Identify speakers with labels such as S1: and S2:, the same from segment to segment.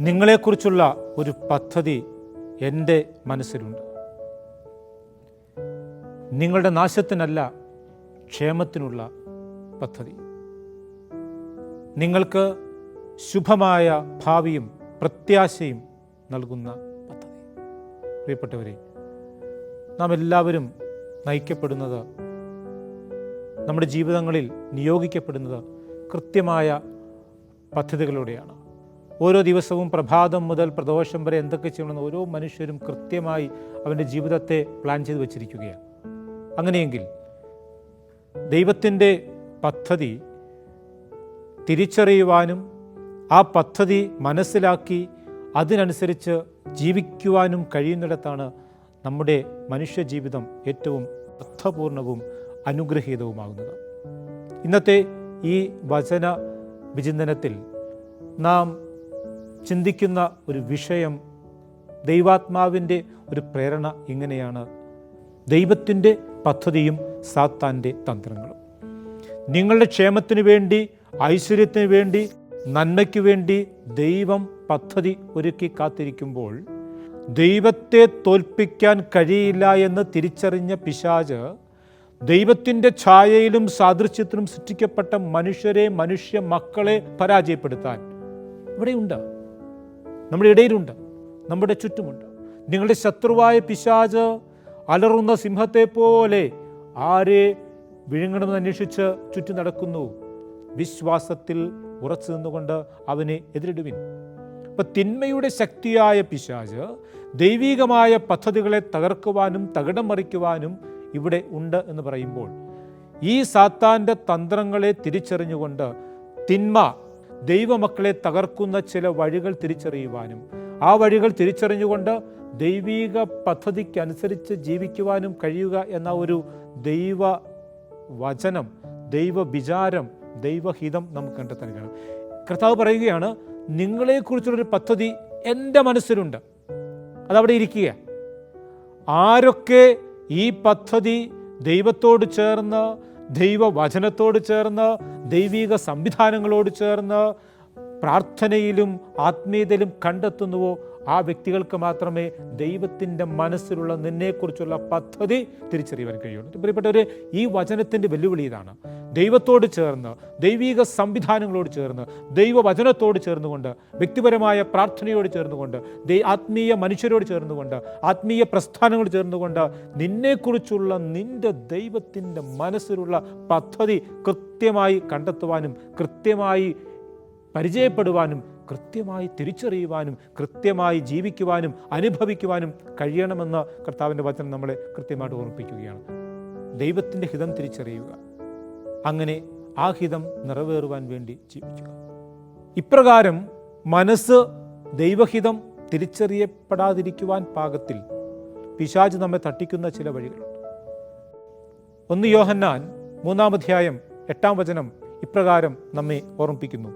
S1: നിങ്ങളെക്കുറിച്ചുള്ള ഒരു പദ്ധതി എൻ്റെ മനസ്സിലുണ്ട്. നിങ്ങളുടെ നാശത്തിനല്ല, ക്ഷേമത്തിനുള്ള പദ്ധതി. നിങ്ങൾക്ക് ശുഭമായ ഭാവിയും പ്രത്യാശയും നൽകുന്ന പദ്ധതി. പ്രിയപ്പെട്ടവരെ, നാം എല്ലാവരും നയിക്കപ്പെടുന്നത്, നമ്മുടെ ജീവിതങ്ങളിൽ നിയോഗിക്കപ്പെടുന്നത് കൃത്യമായ പദ്ധതികളിലൂടെയാണ്. ഓരോ ദിവസവും പ്രഭാതം മുതൽ പ്രദോഷം വരെ എന്തൊക്കെ ചെയ്യണമെന്ന് ഓരോ മനുഷ്യരും കൃത്യമായി അവൻ്റെ ജീവിതത്തെ പ്ലാൻ ചെയ്ത് വച്ചിരിക്കുകയാണ്. അങ്ങനെയെങ്കിൽ ദൈവത്തിൻ്റെ പദ്ധതി തിരിച്ചറിയുവാനും ആ പദ്ധതി മനസ്സിലാക്കി അതിനനുസരിച്ച് ജീവിക്കുവാനും കഴിയുന്നിടത്താണ് നമ്മുടെ മനുഷ്യജീവിതം ഏറ്റവും അർത്ഥപൂർണവും അനുഗ്രഹീതവുമാകുന്നത്. ഇന്നത്തെ ഈ വചന വിചിന്തനത്തിൽ നാം ചിന്തിക്കുന്ന ഒരു വിഷയം, ദൈവാത്മാവിൻ്റെ ഒരു പ്രേരണ ഇങ്ങനെയാണ്: ദൈവത്തിൻ്റെ പദ്ധതിയും സാത്താൻ്റെ തന്ത്രങ്ങളും. നിങ്ങളുടെ ക്ഷേമത്തിനു വേണ്ടി, ഐശ്വര്യത്തിന് വേണ്ടി, നന്മയ്ക്ക് വേണ്ടി ദൈവം പദ്ധതി ഒരുക്കി കാത്തിരിക്കുമ്പോൾ ദൈവത്തെ തോൽപ്പിക്കാൻ കഴിയില്ല എന്ന് തിരിച്ചറിഞ്ഞ പിശാച് ദൈവത്തിൻ്റെ ഛായയിലും സാദൃശ്യത്തിലും സൃഷ്ടിക്കപ്പെട്ട മനുഷ്യ മക്കളെ പരാജയപ്പെടുത്താൻ ഇവിടെയുണ്ട്, നമ്മുടെ ഇടയിലുണ്ട്, നമ്മുടെ ചുറ്റുമുണ്ട്. നിങ്ങളുടെ ശത്രുവായ പിശാച് അലറുന്ന സിംഹത്തെ പോലെ ആരെ വിഴുങ്ങണമെന്ന് അന്വേഷിച്ച് ചുറ്റും നടക്കുന്നു. വിശ്വാസത്തിൽ ഉറച്ചു നിന്നുകൊണ്ട് അവനെ എതിരിടുവിൻ. അപ്പം തിന്മയുടെ ശക്തിയായ പിശാച് ദൈവികമായ പദ്ധതികളെ തകർക്കുവാനും തകിടം മറിക്കുവാനും ഇവിടെ ഉണ്ട് എന്ന് പറയുമ്പോൾ, ഈ സാത്താൻ്റെ തന്ത്രങ്ങളെ തിരിച്ചറിഞ്ഞുകൊണ്ട് തിന്മ ദൈവമക്കളെ തകർക്കുന്ന ചില വഴികൾ തിരിച്ചറിയുവാനും ആ വഴികൾ തിരിച്ചറിഞ്ഞുകൊണ്ട് ദൈവിക പദ്ധതിക്കനുസരിച്ച് ജീവിക്കുവാനും കഴിയുക എന്ന ഒരു ദൈവ വചനം, ദൈവ വിചാരം, ദൈവഹിതം നമുക്ക് കണ്ടെത്താൻ കഴിയണം. കർത്താവ് പറയുകയാണ്, നിങ്ങളെക്കുറിച്ചുള്ളൊരു പദ്ധതി എൻ്റെ മനസ്സിലുണ്ട്, അതവിടെ ഇരിക്കുക. ആരൊക്കെ ഈ പദ്ധതി ദൈവത്തോട് ചേർന്ന്, ദൈവവചനത്തോട് ചേർന്ന്, ദൈവിക സംവിധാനങ്ങളോട് ചേർന്ന് പ്രാർത്ഥനയിലും ആത്മീയതയിലും കണ്ടെത്തുന്നുവോ ആ വ്യക്തികൾക്ക് മാത്രമേ ദൈവത്തിൻ്റെ മനസ്സിലുള്ള നിന്നെക്കുറിച്ചുള്ള പദ്ധതി തിരിച്ചറിയുവാൻ കഴിയുള്ളൂ. പ്രിയപ്പെട്ടവരെ, ഈ വചനത്തിൻ്റെ വെല്ലുവിളി ഇതാണ്: ദൈവത്തോട് ചേർന്ന്, ദൈവിക സംവിധാനങ്ങളോട് ചേർന്ന്, ദൈവവചനത്തോട് ചേർന്നുകൊണ്ട്, വ്യക്തിപരമായ പ്രാർത്ഥനയോട് ചേർന്നുകൊണ്ട്, ആത്മീയ മനുഷ്യരോട് ചേർന്നുകൊണ്ട്, ആത്മീയ പ്രസ്ഥാനങ്ങളോട് ചേർന്നുകൊണ്ട് നിന്നെക്കുറിച്ചുള്ള നിൻ്റെ ദൈവത്തിൻ്റെ മനസ്സിലുള്ള പദ്ധതി കൃത്യമായി കണ്ടെത്തുവാനും കൃത്യമായി പരിചയപ്പെടുവാനും കൃത്യമായി തിരിച്ചറിയുവാനും കൃത്യമായി ജീവിക്കുവാനും അനുഭവിക്കുവാനും കഴിയണമെന്ന് കർത്താവിൻ്റെ വചനം നമ്മളെ കൃത്യമായിട്ട് ഓർമ്മിപ്പിക്കുകയാണ്. ദൈവത്തിൻ്റെ ഹിതം തിരിച്ചറിയുക, അങ്ങനെ ആ ഹിതം നിറവേറുവാൻ വേണ്ടി ജീവിക്കുക. ഇപ്രകാരം മനസ്സ് ദൈവഹിതം തിരിച്ചറിയപ്പെടാതിരിക്കുവാൻ പാകത്തിൽ പിശാച് നമ്മെ തട്ടിക്കുന്ന ചില വഴികളുണ്ട്. 1 യോഹന്നാൻ 3:8 ഇപ്രകാരം നമ്മെ ഓർമ്മിപ്പിക്കുന്നു: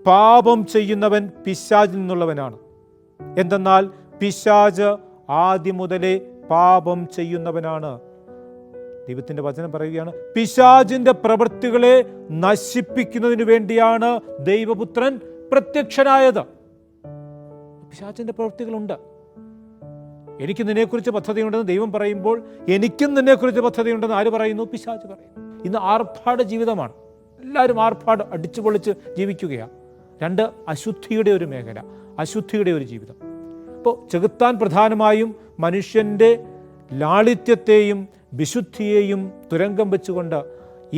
S1: പാപം ചെയ്യുന്നവൻ പിശാചിൽ നിന്നുള്ളവനാണ്, എന്തെന്നാൽ പിശാച് ആദ്യം മുതലേ പാപം ചെയ്യുന്നവനാണ്. ദൈവത്തിൻ്റെ വചനം പറയുകയാണ്, പിശാചിൻ്റെ പ്രവൃത്തികളെ നശിപ്പിക്കുന്നതിന് വേണ്ടിയാണ് ദൈവപുത്രൻ പ്രത്യക്ഷനായത്. പിശാചിൻ്റെ പ്രവൃത്തികളുണ്ട്. എനിക്ക് നിന്നെക്കുറിച്ച് പദ്ധതിയുണ്ടെന്ന് ദൈവം പറയുമ്പോൾ, എനിക്കും നിന്നെക്കുറിച്ച് പദ്ധതിയുണ്ടെന്ന് ആര് പറയുന്നു? പിശാച് പറയുന്നു. ഇന്ന് ആർഭാട ജീവിതമാണ്, എല്ലാവരും ആർഭാട് അടിച്ചു പൊളിച്ച് ജീവിക്കുകയാണ്. 2, അശുദ്ധിയുടെ ഒരു മേഖല, അശുദ്ധിയുടെ ഒരു ജീവിതം. അപ്പോൾ ചെകുത്താൻ പ്രധാനമായും മനുഷ്യൻ്റെ ലാളിത്യത്തെയും വിശുദ്ധിയെയും തുരങ്കം വെച്ചുകൊണ്ട്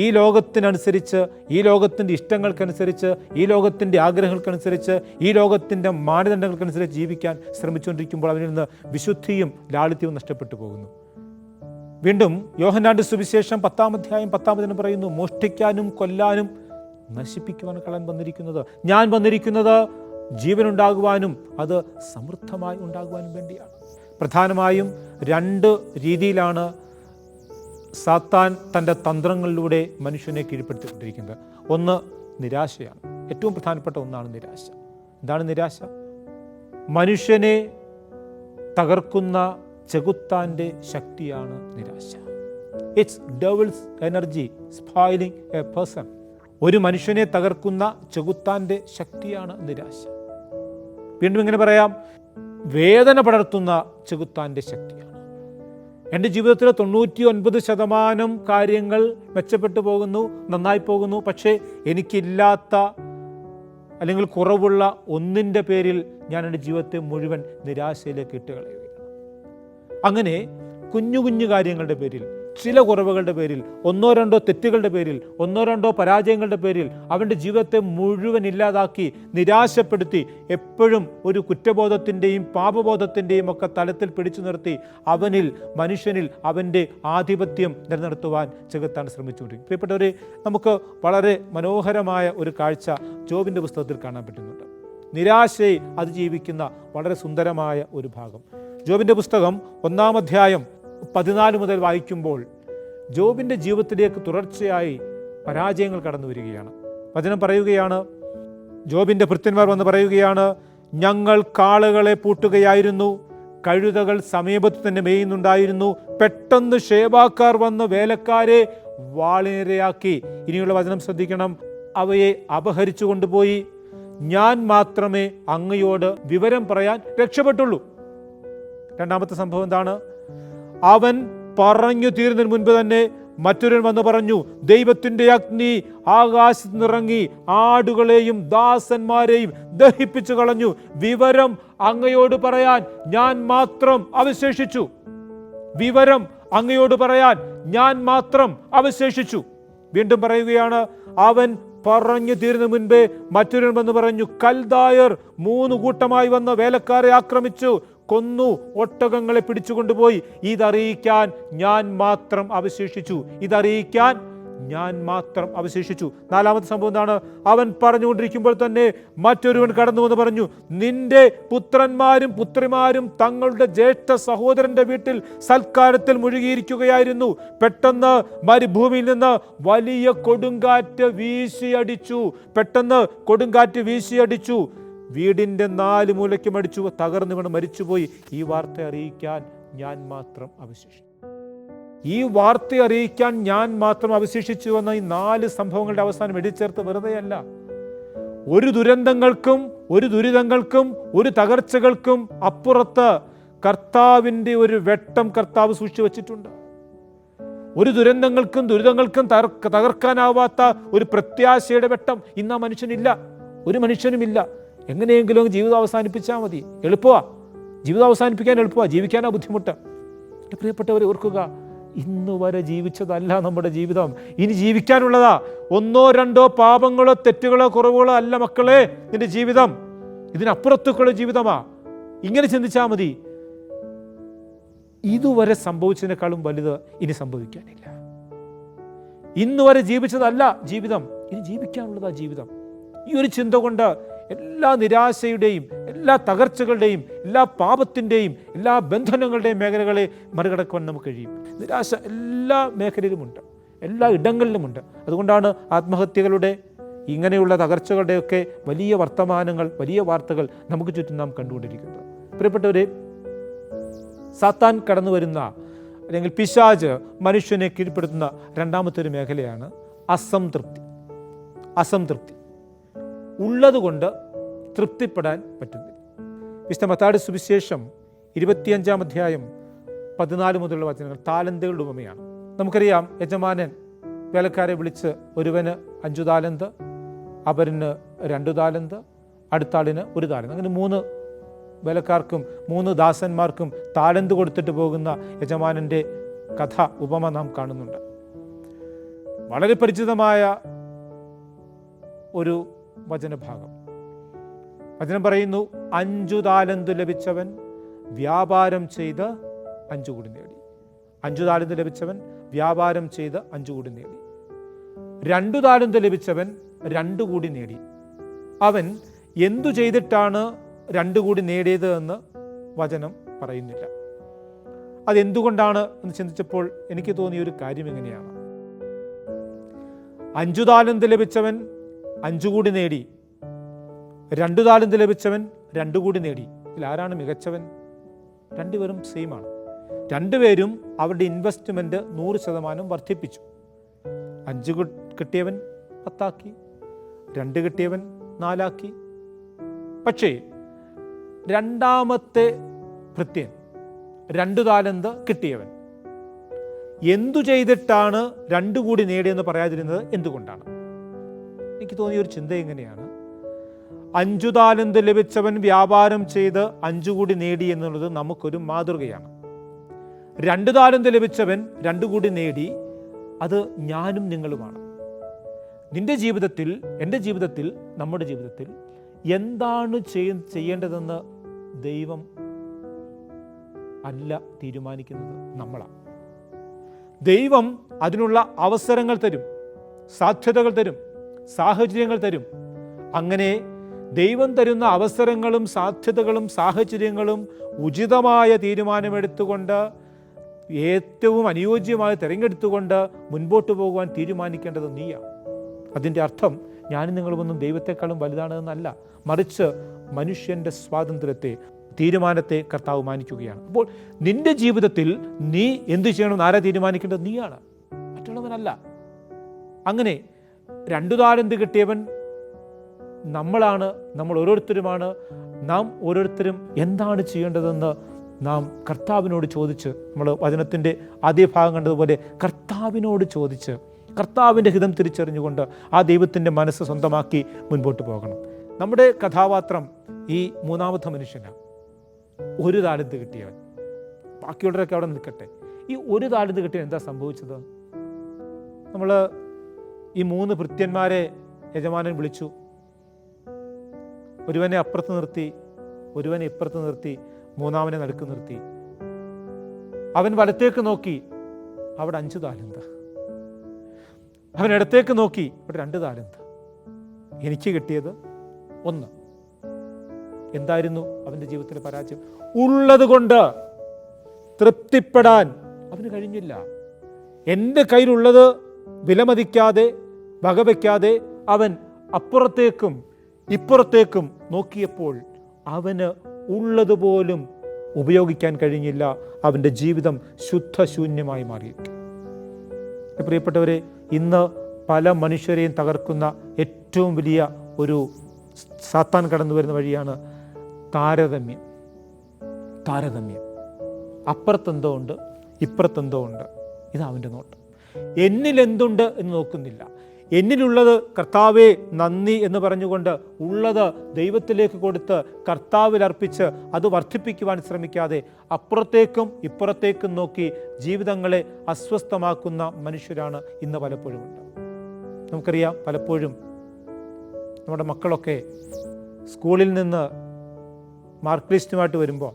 S1: ഈ ലോകത്തിനനുസരിച്ച്, ഈ ലോകത്തിൻ്റെ ഇഷ്ടങ്ങൾക്കനുസരിച്ച്, ഈ ലോകത്തിൻ്റെ ആഗ്രഹങ്ങൾക്കനുസരിച്ച്, ഈ ലോകത്തിൻ്റെ മാനദണ്ഡങ്ങൾക്കനുസരിച്ച് ജീവിക്കാൻ ശ്രമിച്ചുകൊണ്ടിരിക്കുമ്പോൾ അവനിൽ നിന്ന് വിശുദ്ധിയും ലാളിത്യവും നഷ്ടപ്പെട്ടു പോകുന്നു. വീണ്ടും യോഹന്നാന്റെ സുവിശേഷം 10 പറയുന്നു, മോഷ്ടിക്കാനും കൊല്ലാനും നശിപ്പിക്കുവാനും കള്ളൻ വന്നിരിക്കുന്നത്. ഞാൻ വന്നിരിക്കുന്നത് ജീവനുണ്ടാകുവാനും അത് സമൃദ്ധമായി ഉണ്ടാകുവാനും വേണ്ടിയാണ്. പ്രധാനമായും 2 രീതിയിലാണ് സാത്താൻ തൻ്റെ തന്ത്രങ്ങളിലൂടെ മനുഷ്യനെ കീഴ്പ്പെടുത്തിക്കൊണ്ടിരിക്കുന്നത്. ഒന്ന് നിരാശയാണ്. ഏറ്റവും പ്രധാനപ്പെട്ട ഒന്നാണ് നിരാശ. എന്താണ് നിരാശ? മനുഷ്യനെ തകർക്കുന്ന ചെകുത്താൻ്റെ ശക്തിയാണ് നിരാശ. It's devil's energy spoiling a person. ഒരു മനുഷ്യനെ തകർക്കുന്ന ചെകുത്താൻ്റെ ശക്തിയാണ് നിരാശ. വീണ്ടും ഇങ്ങനെ പറയാം, വേദന പടർത്തുന്ന ചെകുത്താൻ്റെ ശക്തിയാണ്. എൻ്റെ ജീവിതത്തിലെ 99% കാര്യങ്ങൾ മെച്ചപ്പെട്ടു പോകുന്നു, നന്നായി പോകുന്നു. പക്ഷേ എനിക്കില്ലാത്ത അല്ലെങ്കിൽ കുറവുള്ള ഒന്നിൻ്റെ പേരിൽ ഞാൻ എൻ്റെ ജീവിതത്തെ മുഴുവൻ നിരാശയിലേക്ക് ഇട്ടുകളയുകയാണ്. അങ്ങനെ കുഞ്ഞു കുഞ്ഞു കാര്യങ്ങളുടെ പേരിൽ, ചില കുറവുകളുടെ പേരിൽ, ഒന്നോ രണ്ടോ തെറ്റുകളുടെ പേരിൽ, ഒന്നോ രണ്ടോ പരാജയങ്ങളുടെ പേരിൽ അവൻ്റെ ജീവിതത്തെ മുഴുവൻ ഇല്ലാതാക്കി, നിരാശപ്പെടുത്തി, എപ്പോഴും ഒരു കുറ്റബോധത്തിൻ്റെയും പാപബോധത്തിൻ്റെയും ഒക്കെ തലത്തിൽ പിടിച്ചു നിർത്തി മനുഷ്യനിൽ അവൻ്റെ ആധിപത്യം നിലനിർത്തുവാൻ ചെകുത്താൻ ശ്രമിച്ചുകൊണ്ടിരിക്കും. പ്രിയപ്പെട്ടവരെ, നമുക്ക് വളരെ മനോഹരമായ ഒരു കാഴ്ച ജോബിൻ്റെ പുസ്തകത്തിൽ കാണാൻ പറ്റുന്നുണ്ട്. നിരാശയെ അതിജീവിക്കുന്ന വളരെ സുന്ദരമായ ഒരു ഭാഗം. ജോബിൻ്റെ പുസ്തകം 1-ാം അധ്യായം 14 മുതൽ വായിക്കുമ്പോൾ ജോബിൻ്റെ ജീവിതത്തിലേക്ക് തുടർച്ചയായി പരാജയങ്ങൾ കടന്നു വരികയാണ്. വചനം പറയുകയാണ്, ജോബിൻ്റെ ഭൃത്യന്മാർ വന്ന് പറയുകയാണ്, ഞങ്ങൾ കാളകളെ പൂട്ടുകയായിരുന്നു, കഴുതകൾ സമീപത്ത് തന്നെ മേയുന്നുണ്ടായിരുന്നു. പെട്ടെന്ന് ഷേബാക്കാർ വന്ന് വേലക്കാരെ വാളിനിരയാക്കി. ഇനിയുള്ള വചനം ശ്രദ്ധിക്കണം, അവയെ അപഹരിച്ചു കൊണ്ടുപോയി. ഞാൻ മാത്രമേ അങ്ങയോട് വിവരം പറയാൻ രക്ഷപ്പെട്ടുള്ളൂ. രണ്ടാമത്തെ സംഭവം എന്താണ്? അവൻ പറഞ്ഞു തീരുന്നതിന് മുൻപ് തന്നെ മറ്റൊരു വന്ന് പറഞ്ഞു, ദൈവത്തിൻ്റെ അഗ്നി ആകാശത്ത് നിറങ്ങി ആടുകളെയും ദാസന്മാരെയും ദഹിപ്പിച്ചു കളഞ്ഞു. വിവരം അങ്ങയോട് പറയാൻ ഞാൻ മാത്രം അവശേഷിച്ചു. വിവരം അങ്ങയോട് പറയാൻ ഞാൻ മാത്രം അവശേഷിച്ചു. വീണ്ടും പറയുകയാണ്, അവൻ പറഞ്ഞു തീരുന്ന മുൻപേ മറ്റൊരു വന്ന് പറഞ്ഞു, കൽദായർ 3 കൂട്ടമായി വന്ന് വേലക്കാരെ ആക്രമിച്ചു, കൊന്നു, ഒട്ടകങ്ങളെ പിടിച്ചുകൊണ്ടുപോയി. ഇതറിയിക്കാൻ ഞാൻ മാത്രം അവശേഷിച്ചു. ഇതറിയിക്കാൻ ഞാൻ മാത്രം അവശേഷിച്ചു. നാലാമത്തെ സംഭവം എന്താണ്? അവൻ പറഞ്ഞുകൊണ്ടിരിക്കുമ്പോൾ തന്നെ മറ്റൊരുവൻ കടന്നു വന്ന് പറഞ്ഞു, നിന്റെ പുത്രന്മാരും പുത്രിമാരും തങ്ങളുടെ ജ്യേഷ്ഠ സഹോദരന്റെ വീട്ടിൽ സൽക്കാരത്തിൽ മുഴുകിയിരിക്കുകയായിരുന്നു. പെട്ടെന്ന് മരുഭൂമിയിൽ നിന്ന് വലിയ കൊടുങ്കാറ്റ് വീശിയടിച്ചു. പെട്ടെന്ന് കൊടുങ്കാറ്റ് വീശിയടിച്ചു, വീടിൻ്റെ 4 മൂലയ്ക്കും അടിച്ചു, തകർന്നു വീണ് മരിച്ചുപോയി. ഈ വാർത്ത അറിയിക്കാൻ ഞാൻ മാത്രം അവശേഷിച്ചു. ഈ വാർത്ത അറിയിക്കാൻ ഞാൻ മാത്രം അവശേഷിച്ചു എന്ന ഈ 4 സംഭവങ്ങളുടെ അവസാനം എഴുതിച്ചേർത്ത് വെറുതെയല്ല. ഒരു ദുരന്തങ്ങൾക്കും ഒരു ദുരിതങ്ങൾക്കും ഒരു തകർച്ചകൾക്കും അപ്പുറത്ത് കർത്താവിൻ്റെ ഒരു വെട്ടം കർത്താവ് സൂക്ഷിച്ചു വച്ചിട്ടുണ്ട്. ഒരു ദുരിതങ്ങൾക്കും തകർക്കാനാവാത്ത ഒരു പ്രത്യാശയുടെ വെട്ടം ഇന്ന് ആ മനുഷ്യനില്ല, ഒരു മനുഷ്യനുമില്ല. എങ്ങനെയെങ്കിലും ജീവിതം അവസാനിപ്പിച്ചാൽ മതി. എളുപ്പമാണ് ജീവിതം അവസാനിപ്പിക്കാൻ, എളുപ്പമാണ് ജീവിക്കാനാ ബുദ്ധിമുട്ട്. പ്രിയപ്പെട്ടവരെ ഓർക്കുക, ഇന്ന് വരെ ജീവിച്ചതല്ല നമ്മുടെ ജീവിതം, ഇനി ജീവിക്കാനുള്ളതാ. 1-2 പാപങ്ങളോ തെറ്റുകളോ കുറവുകളോ അല്ല മക്കളെ നിന്റെ ജീവിതം, ഇതിനപ്പുറത്തേക്കുള്ള ജീവിതമാ. ഇങ്ങനെ ചിന്തിച്ചാൽ മതി. ഇതുവരെ സംഭവിച്ചതിനേക്കാളും വലുത് ഇനി സംഭവിക്കാനില്ല. ഇന്ന് വരെ ജീവിച്ചതല്ല ജീവിതം, ഇനി ജീവിക്കാനുള്ളതാ ജീവിതം. ഈ ഒരു ചിന്ത കൊണ്ട് എല്ലാ നിരാശയുടെയും എല്ലാ തകർച്ചകളുടെയും എല്ലാ പാപത്തിൻ്റെയും എല്ലാ ബന്ധനങ്ങളുടെയും മേഖലകളെ മറികടക്കുവാൻ നമുക്ക് കഴിയും. നിരാശ എല്ലാ മേഖലയിലുമുണ്ട്, എല്ലാ ഇടങ്ങളിലുമുണ്ട്. അതുകൊണ്ടാണ് ആത്മഹത്യകളുടെ, ഇങ്ങനെയുള്ള തകർച്ചകളുടെയൊക്കെ വലിയ വർത്തമാനങ്ങൾ, വലിയ വാർത്തകൾ നമുക്ക് ചുറ്റും നാം കണ്ടുകൊണ്ടിരിക്കുന്നത്. പ്രിയപ്പെട്ടവരെ, സാത്താൻ കടന്നു വരുന്ന അല്ലെങ്കിൽ പിശാച് മനുഷ്യനെ കീഴ്പ്പെടുത്തുന്ന രണ്ടാമത്തെ ഒരു മേഖലയാണ് അസംതൃപ്തി. അസംതൃപ്തി ഉള്ളതുകൊണ്ട് തൃപ്തിപ്പെടാൻ പറ്റുന്നില്ല. വിശുദ്ധ മത്തായിയുടെ സുവിശേഷം 25-ാം അധ്യായം 14 മുതലുള്ള വചനങ്ങൾ താലന്തുകളുടെ ഉപമയാണ്. നമുക്കറിയാം, യജമാനൻ വേലക്കാരെ വിളിച്ച് ഒരുവന് 5 താലന്ത്, അപരന് 2 താലന്ത്, അടുത്ത ആളിന് 1 താലന്ത്, അങ്ങനെ 3 വേലക്കാർക്കും 3 ദാസന്മാർക്കും താലന്ത് കൊടുത്തിട്ട് പോകുന്ന യജമാനൻ്റെ കഥ, ഉപമ നാം കാണുന്നുണ്ട്. വളരെ പരിചിതമായ ഒരു വചനഭാഗം. വചനം പറയുന്നു, 5 താലന്ത് ലഭിച്ചവൻ വ്യാപാരം ചെയ്ത് 5 കൂടി നേടി. 5 താലന്ത് ലഭിച്ചവൻ വ്യാപാരം ചെയ്ത് 5 കൂടി നേടി. 2 താലന്ത് ലഭിച്ചവൻ 2 കൂടി നേടി. അവൻ എന്തു ചെയ്തിട്ടാണ് 2 കൂടി നേടിയത് എന്ന് വചനം പറയുന്നില്ല. അതെന്തുകൊണ്ടാണ് എന്ന് ചിന്തിച്ചപ്പോൾ എനിക്ക് തോന്നിയ ഒരു കാര്യം എങ്ങനെയാണ്? 5 താലന്ത് ലഭിച്ചവൻ 5 കൂടി നേടി, 2 താലന്ത് ലഭിച്ചവൻ 2 കൂടി നേടി. ഇതിൽ ആരാണ് മികച്ചവൻ? രണ്ടുപേരും സെയിമാണ്. രണ്ടുപേരും അവരുടെ ഇൻവെസ്റ്റ്മെൻറ്റ് 100% വർദ്ധിപ്പിച്ചു. 5 കിട്ടിയവൻ 10 ആക്കി, 2 കിട്ടിയവൻ 4 ആക്കി. പക്ഷേ രണ്ടാമത്തെ ഭൃത്യൻ 2 താലന്ത് കിട്ടിയവൻ എന്തു ചെയ്തിട്ടാണ് 2 കൂടി നേടിയെന്ന് പറയാതിരുന്നത് എന്തുകൊണ്ടാണ്? എനിക്ക് തോന്നിയ ഒരു ചിന്ത എങ്ങനെയാണ്, 5 താലന്ത് ലഭിച്ചവൻ വ്യാപാരം ചെയ്ത് 5 കൂടി നേടി എന്നുള്ളത് നമുക്കൊരു മാതൃകയാണ്. 2 താലന്ത് ലഭിച്ചവൻ 2 കൂടി നേടി, അത് ഞാനും നിങ്ങളുമാണ്. നിന്റെ ജീവിതത്തിൽ, എൻ്റെ ജീവിതത്തിൽ, നമ്മുടെ ജീവിതത്തിൽ എന്താണ് ചെയ്യേണ്ടതെന്ന് ദൈവം അല്ല തീരുമാനിക്കുന്നത്, നമ്മളാണ്. ദൈവം അതിനുള്ള അവസരങ്ങൾ തരും, സാധ്യതകൾ തരും, സാഹചര്യങ്ങൾ തരും. അങ്ങനെ ദൈവം തരുന്ന അവസരങ്ങളും സാധ്യതകളും സാഹചര്യങ്ങളും ഉചിതമായ തീരുമാനമെടുത്തുകൊണ്ട്, ഏറ്റവും അനുയോജ്യമായി തിരഞ്ഞെടുത്തുകൊണ്ട് മുൻപോട്ട് പോകുവാൻ തീരുമാനിക്കേണ്ടത് നീയാണ്. അതിൻ്റെ അർത്ഥം ഞാനും നിങ്ങളുമൊന്നും ദൈവത്തെക്കാളും വലുതാണെന്നല്ല, മറിച്ച് മനുഷ്യൻ്റെ സ്വാതന്ത്ര്യത്തെ, തീരുമാനത്തെ കർത്താവ് മാനിക്കുകയാണ്. അപ്പോൾ നിന്റെ ജീവിതത്തിൽ നീ എന്ത് ചെയ്യണമെന്ന് ആരാ തീരുമാനിക്കേണ്ടത്? നീയാണ്, മറ്റുള്ളവനല്ല. അങ്ങനെ 2 താലന്ത് കിട്ടിയവൻ നമ്മളാണ്, നമ്മൾ ഓരോരുത്തരുമാണ്. നാം ഓരോരുത്തരും എന്താണ് ചെയ്യേണ്ടതെന്ന് നാം കർത്താവിനോട് ചോദിച്ച്, നമ്മൾ വചനത്തിൻ്റെ ആദ്യ ഭാഗം കണ്ടതുപോലെ കർത്താവിനോട് ചോദിച്ച്, കർത്താവിൻ്റെ ഹിതം തിരിച്ചറിഞ്ഞുകൊണ്ട് ആ ദൈവത്തിൻ്റെ മനസ്സ് സ്വന്തമാക്കി മുൻപോട്ട് പോകണം. നമ്മുടെ കഥാപാത്രം ഈ 3-ാമത്തെ മനുഷ്യനാണ്, 1 താലന്ത് കിട്ടിയവൻ. ബാക്കിയുള്ളവരൊക്കെ അവിടെ നിൽക്കട്ടെ. ഈ 1 താലന്ത് കിട്ടിയ എന്താ സംഭവിച്ചത്? നമ്മൾ ഈ 3 ഭൃത്യന്മാരെ യജമാനൻ വിളിച്ചു. ഒരുവനെ അപ്പുറത്ത് നിർത്തി, ഒരുവനെ ഇപ്പുറത്ത് നിർത്തി, 3-ാമനെ നടുക്ക് നിർത്തി. അവൻ വലത്തേക്ക് നോക്കി, അവിടെ 5 താലന്ത്. അവൻ ഇടത്തേക്ക് നോക്കി, അവിടെ 2 താലന്ത്. എനിക്ക് കിട്ടിയത് 1. എന്തായിരുന്നു അവൻ്റെ ജീവിതത്തിലെ പരാജയം? ഉള്ളത് കൊണ്ട് തൃപ്തിപ്പെടാൻ അവന് കഴിഞ്ഞില്ല. എൻ്റെ കയ്യിലുള്ളത് വിലമതിക്കാതെ, വകവയ്ക്കാതെ അവൻ അപ്പുറത്തേക്കും ഇപ്പുറത്തേക്കും നോക്കിയപ്പോൾ അവന് ഉള്ളതുപോലും ഉപയോഗിക്കാൻ കഴിഞ്ഞില്ല. അവൻ്റെ ജീവിതം ശുദ്ധശൂന്യമായി മാറിയിരിക്കും. പ്രിയപ്പെട്ടവരെ, ഇന്ന് പല മനുഷ്യരെയും തകർക്കുന്ന ഏറ്റവും വലിയ ഒരു സാത്താൻ കടന്നു വരുന്ന വഴിയാണ് താരതമ്യം. അപ്പുറത്തെന്തോ ഉണ്ട്, ഇപ്പുറത്തെന്തോ ഉണ്ട്. ഇതവൻ്റെ നോട്ടം. എന്നിലെന്തുണ്ട് എന്ന് നോക്കുന്നില്ല. എന്നിലുള്ളത് കർത്താവേ നന്ദി എന്ന് പറഞ്ഞുകൊണ്ട് ഉള്ളത് ദൈവത്തിലേക്ക് കൊടുത്ത് കർത്താവിൽ അർപ്പിച്ച് അത് വർദ്ധിപ്പിക്കുവാൻ ശ്രമിക്കാതെ അപ്പുറത്തേക്കും ഇപ്പുറത്തേക്കും നോക്കി ജീവിതങ്ങളെ അസ്വസ്ഥമാക്കുന്ന മനുഷ്യരാണ് ഇന്ന് പലപ്പോഴും ഉണ്ട്. നമുക്കറിയാം, പലപ്പോഴും നമ്മുടെ മക്കളൊക്കെ സ്കൂളിൽ നിന്ന് മാർക്ക് ലിസ്റ്റുമായിട്ട് വരുമ്പോൾ,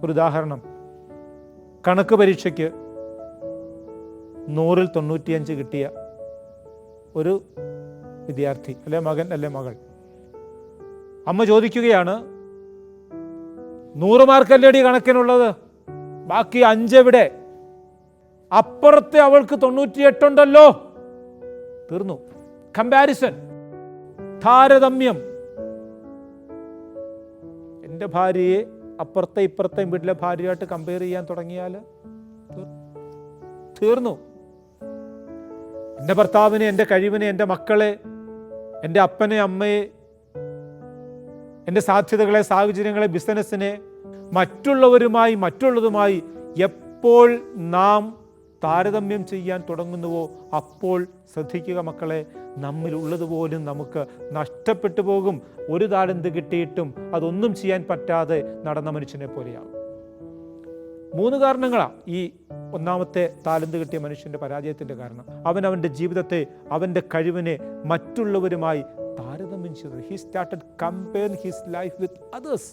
S1: ഒരു ഉദാഹരണം, കണക്ക് പരീക്ഷയ്ക്ക് 100-ൽ 95 കിട്ടിയ ഒരു വിദ്യാർത്ഥി, അല്ലെ മകൻ അല്ലെ മകൾ, അമ്മ ചോദിക്കുകയാണ്, 100 മാർക്കല്ലേടി കണക്കിനുള്ളത്, ബാക്കി 5 എവിടെ? അപ്പുറത്തെ അവൾക്ക് 98 ഉണ്ടല്ലോ. തീർന്നു. കമ്പാരിസൺ, താരതമ്യം. എൻ്റെ ഭാര്യയെ അപ്പുറത്തെ ഇപ്പുറത്തെയും വീട്ടിലെ ഭാര്യയായിട്ട് കമ്പയർ ചെയ്യാൻ തുടങ്ങിയാൽ തീർന്നു. എൻ്റെ ഭർത്താവിനെ, എൻ്റെ കഴിവിനെ, എൻ്റെ മക്കളെ, എൻ്റെ അപ്പനെ അമ്മയെ, എൻ്റെ സാധ്യതകളെ, സാഹചര്യങ്ങളെ, ബിസിനസ്സിനെ മറ്റുള്ളതുമായി എപ്പോൾ നാം താരതമ്യം ചെയ്യാൻ തുടങ്ങുന്നുവോ അപ്പോൾ ശ്രദ്ധിക്കുക മക്കളെ, നമ്മിലുള്ളതുപോലും നമുക്ക് നഷ്ടപ്പെട്ടു പോകും. 1 താലന്ത് കിട്ടിയിട്ടും അതൊന്നും ചെയ്യാൻ പറ്റാതെ നടന്ന മനുഷ്യനെ പോലെയാവും. 3 കാരണങ്ങളാണ് ഈ 1-ാമത്തെ താലന്ത് കിട്ടിയ മനുഷ്യൻ്റെ പരാജയത്തിൻ്റെ കാരണം. അവൻ്റെ ജീവിതത്തെ, അവൻ്റെ കഴിവിനെ മറ്റുള്ളവരുമായി താരതമ്യം ചെയ്തു. He started comparing his life with others.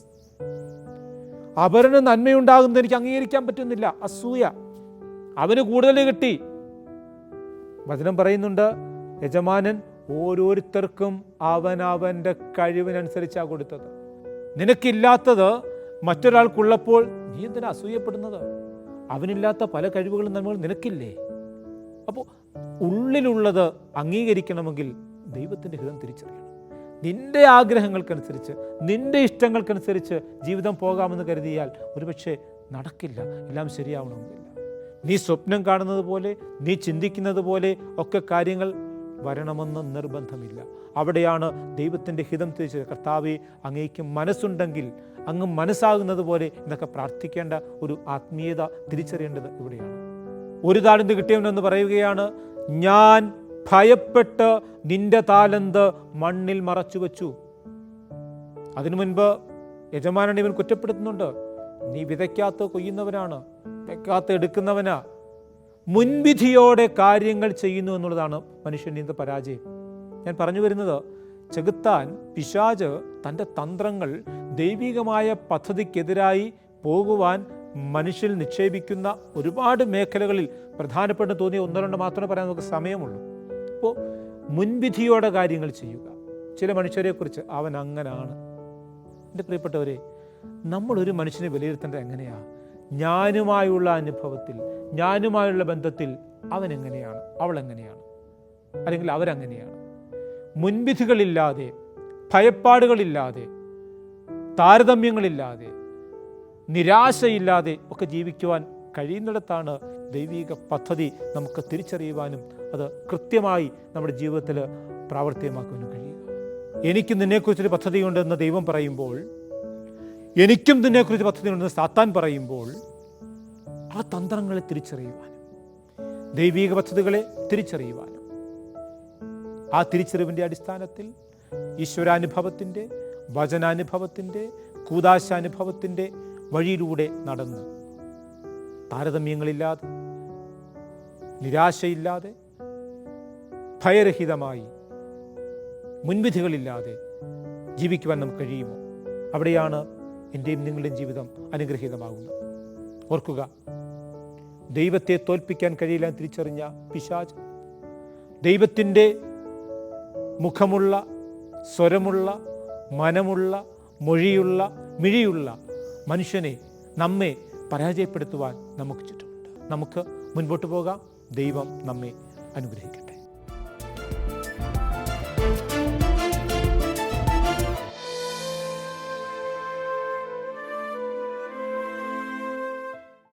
S1: അവന് നന്മയുണ്ടാകുന്നത് എനിക്ക് അംഗീകരിക്കാൻ പറ്റുന്നില്ല. അസൂയ. അവന് കൂടുതൽ കിട്ടി. വചനം പറയുന്നുണ്ട്, യജമാനൻ ഓരോരുത്തർക്കും അവനവൻ്റെ കഴിവിനനുസരിച്ചാണ് കൊടുത്തത്. നിനക്കില്ലാത്തത് മറ്റൊരാൾക്കുള്ളപ്പോൾ നീ എന്തിനാ അസൂയപ്പെടുന്നത്? അവനില്ലാത്ത പല കഴിവുകളും നമ്മൾ നിനക്കില്ലേ? അപ്പോൾ ഉള്ളിലുള്ളത് അംഗീകരിക്കണമെങ്കിൽ ദൈവത്തിൻ്റെ ഹിതം തിരിച്ചറിയണം. നിന്റെ ആഗ്രഹങ്ങൾക്കനുസരിച്ച്, നിന്റെ ഇഷ്ടങ്ങൾക്കനുസരിച്ച് ജീവിതം പോകാമെന്ന് കരുതിയാൽ ഒരുപക്ഷെ നടക്കില്ല. എല്ലാം ശരിയാവണമെന്നില്ല. നീ സ്വപ്നം കാണുന്നത് പോലെ, നീ ചിന്തിക്കുന്നത് പോലെ ഒക്കെ കാര്യങ്ങൾ വരണമെന്ന് നിർബന്ധമില്ല. അവിടെയാണ് ദൈവത്തിൻ്റെ ഹിതം തിരിച്ചത്. കർത്താവേ, അങ്ങേക്ക് മനസ്സുണ്ടെങ്കിൽ അങ്ങ് മനസ്സാകുന്നത് പോലെ എന്നൊക്കെ പ്രാർത്ഥിക്കേണ്ട ഒരു ആത്മീയത തിരിച്ചറിയേണ്ടത് ഇവിടെയാണ്. ഒരു താലന്ത് കിട്ടിയവനെന്ന് പറയുകയാണ്, ഞാൻ ഭയപ്പെട്ട് നിന്റെ താലന്ത് മണ്ണിൽ മറച്ചു വെച്ചു. അതിനു മുൻപ് യജമാനൻ ഇവൻ കുറ്റപ്പെടുത്തുന്നുണ്ട്, നീ വിതയ്ക്കാത്ത കൊയ്യുന്നവനാണ്, വിതയ്ക്കാത്ത എടുക്കുന്നവനാ. മുൻവിധിയോടെ കാര്യങ്ങൾ ചെയ്യുന്നു എന്നുള്ളതാണ് മനുഷ്യൻ്റെ ഇന്നത്തെ പരാജയം. ഞാൻ പറഞ്ഞു വരുന്നത്, ചെകുത്താൻ, പിശാച് തൻ്റെ തന്ത്രങ്ങൾ ദൈവികമായ പദ്ധതിക്കെതിരായി പോകുവാൻ മനുഷ്യൽ നിക്ഷേപിക്കുന്ന ഒരുപാട് മേഖലകളിൽ പ്രധാനപ്പെട്ട തോന്നിയ ഒന്നോ രണ്ടോ മാത്രമേ പറയാൻ നമുക്ക് സമയമുള്ളൂ. അപ്പോൾ മുൻവിധിയോടെ കാര്യങ്ങൾ ചെയ്യുക. ചില മനുഷ്യരെക്കുറിച്ച് അവൻ അങ്ങനാണ്. എൻ്റെ പ്രിയപ്പെട്ടവരെ, നമ്മളൊരു മനുഷ്യനെ വിലയിരുത്തേണ്ടത് എങ്ങനെയാണ്? ഞാനുമായുള്ള അനുഭവത്തിൽ, ഞാനുമായുള്ള ബന്ധത്തിൽ അവൻ എങ്ങനെയാണ്, അവൾ എങ്ങനെയാണ്, അല്ലെങ്കിൽ അവരെങ്ങനെയാണ്? മുൻവിധികളില്ലാതെ, ഭയപ്പാടുകളില്ലാതെ, താരതമ്യങ്ങളില്ലാതെ, നിരാശയില്ലാതെ ഒക്കെ ജീവിക്കുവാൻ കഴിയുന്നിടത്താണ് ദൈവിക പദ്ധതി നമുക്ക് തിരിച്ചറിയുവാനും അത് കൃത്യമായി നമ്മുടെ ജീവിതത്തിൽ പ്രാവർത്തികമാക്കുവാനും കഴിയുക. എനിക്ക് നിന്നെക്കുറിച്ചൊരു പദ്ധതിയുണ്ടെന്ന് ദൈവം പറയുമ്പോൾ, എനിക്കും നിന്നെക്കുറിച്ച് പദ്ധതിയുണ്ടെന്ന് സാത്താൻ പറയുമ്പോൾ, ആ തന്ത്രങ്ങളെ തിരിച്ചറിയുവാനും ദൈവിക പദ്ധതികളെ തിരിച്ചറിയുവാനും ആ തിരിച്ചറിവിൻ്റെ അടിസ്ഥാനത്തിൽ ഈശ്വരാനുഭവത്തിൻ്റെ, വചനാനുഭവത്തിൻ്റെ, കൂദാശാനുഭവത്തിൻ്റെ വഴിയിലൂടെ നടന്ന് താരതമ്യങ്ങളില്ലാതെ, നിരാശയില്ലാതെ, ഭയരഹിതമായി, മുൻവിധികളില്ലാതെ ജീവിക്കുവാൻ നമുക്ക് കഴിയുമോ? അവിടെയാണ് എൻ്റെയും നിങ്ങളുടെയും ജീവിതം അനുഗ്രഹീതമാകുന്നത്. ഓർക്കുക, ദൈവത്തെ തോൽപ്പിക്കാൻ കഴിയില്ല തിരിച്ചറിഞ്ഞ പിശാച് ദൈവത്തിൻ്റെ മുഖമുള്ള, സ്വരമുള്ള, മനമുള്ള, മൊഴിയുള്ള, മിഴിയുള്ള മനുഷ്യനെ, നമ്മെ പരാജയപ്പെടുത്തുവാൻ നമുക്ക് ചുറ്റുമുണ്ട്. നമുക്ക് മുൻപോട്ട് പോകാം. ദൈവം നമ്മെ അനുഗ്രഹിക്കട്ടെ.